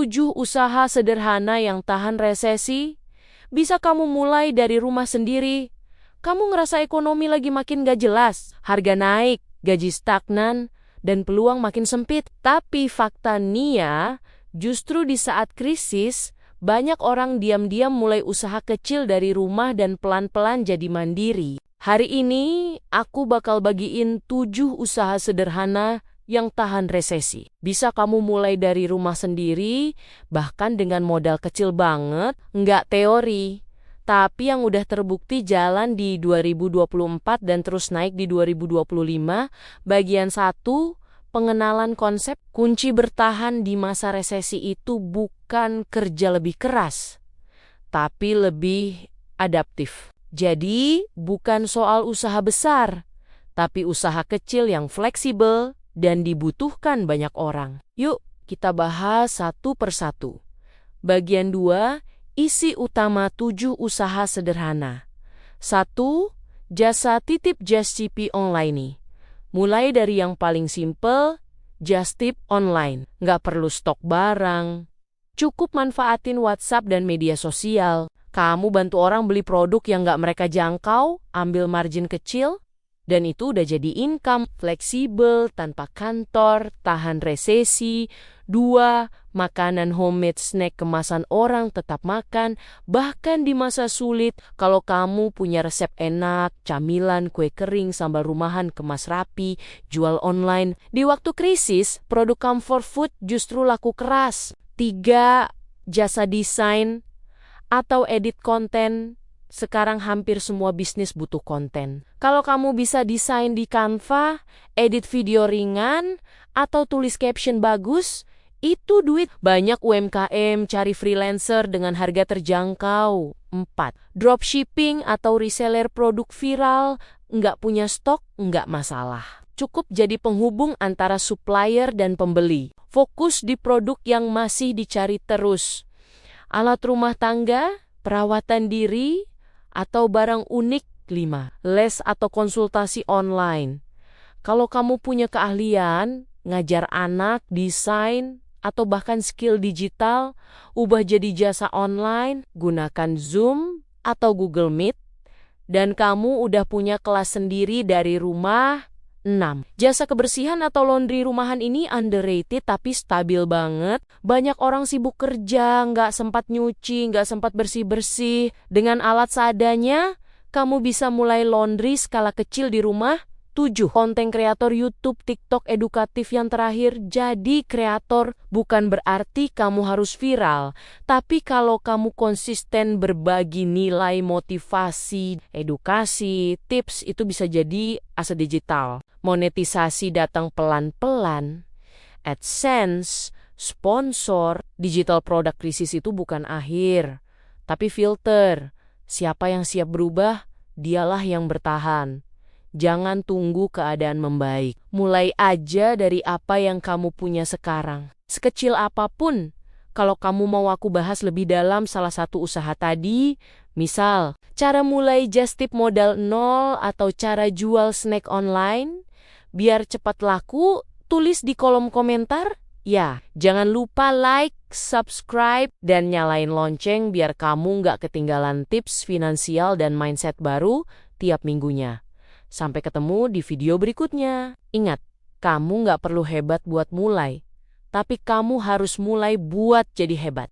7 usaha sederhana yang tahan resesi. Bisa kamu mulai dari rumah sendiri. Kamu ngerasa ekonomi lagi makin gak jelas, harga naik, gaji stagnan, dan peluang makin sempit. Tapi fakta nih ya, justru di saat krisis, banyak orang diam-diam mulai usaha kecil dari rumah dan pelan-pelan jadi mandiri. Hari ini, aku bakal bagiin 7 usaha sederhana yang tahan resesi. Bisa kamu mulai dari rumah sendiri, bahkan dengan modal kecil banget, nggak teori. Tapi yang udah terbukti jalan di 2024 dan terus naik di 2025. Bagian 1, pengenalan konsep. Kunci bertahan di masa resesi itu bukan kerja lebih keras, tapi lebih adaptif. Jadi, bukan soal usaha besar, tapi usaha kecil yang fleksibel dan dibutuhkan banyak orang. Yuk, kita bahas satu persatu. Bagian 2, isi utama 7 usaha sederhana. 1. Jasa titip Just Ship online nih. Mulai dari yang paling simple, Just Tip online. Nggak perlu stok barang. Cukup manfaatin WhatsApp dan media sosial. Kamu bantu orang beli produk yang nggak mereka jangkau, ambil margin kecil, dan itu udah jadi income. Fleksibel, tanpa kantor, tahan resesi. 2. Makanan homemade snack kemasan orang tetap makan, bahkan di masa sulit. Kalau kamu punya resep enak, camilan, kue kering, sambal rumahan kemas rapi, jual online. Di waktu krisis, produk comfort food justru laku keras. 3. Jasa desain atau edit konten. Sekarang hampir semua bisnis butuh konten. Kalau kamu bisa desain di Canva, edit video ringan, atau tulis caption bagus, itu duit. Banyak UMKM cari freelancer dengan harga terjangkau. 4. Dropshipping atau reseller produk viral. Nggak punya stok, nggak masalah. Cukup jadi penghubung antara supplier dan pembeli. Fokus di produk yang masih dicari terus. Alat rumah tangga, perawatan diri, atau barang unik. 5. Les atau konsultasi online. Kalau kamu punya keahlian, ngajar anak, desain, atau bahkan skill digital, ubah jadi jasa online, gunakan Zoom atau Google Meet, dan kamu udah punya kelas sendiri dari rumah. 6. Jasa kebersihan atau laundry rumahan ini underrated tapi stabil banget. Banyak orang sibuk kerja, nggak sempat nyuci, nggak sempat bersih-bersih. Dengan alat seadanya, kamu bisa mulai laundry skala kecil di rumah. 7. Konten kreator YouTube, TikTok edukatif. Yang terakhir, jadi kreator bukan berarti kamu harus viral. Tapi kalau kamu konsisten berbagi nilai, motivasi, edukasi, tips, itu bisa jadi aset digital. Monetisasi datang pelan-pelan. AdSense, sponsor, digital product krisis itu bukan akhir, tapi filter. Siapa yang siap berubah, dialah yang bertahan. Jangan tunggu keadaan membaik. Mulai aja dari apa yang kamu punya sekarang. Sekecil apapun. Kalau kamu mau aku bahas lebih dalam salah satu usaha tadi, misal, cara mulai just tip modal 0 atau cara jual snack online, biar cepat laku, tulis di kolom komentar. Ya, jangan lupa like, subscribe, dan nyalain lonceng biar kamu nggak ketinggalan tips finansial dan mindset baru tiap minggunya. Sampai ketemu di video berikutnya. Ingat, kamu nggak perlu hebat buat mulai, tapi kamu harus mulai buat jadi hebat.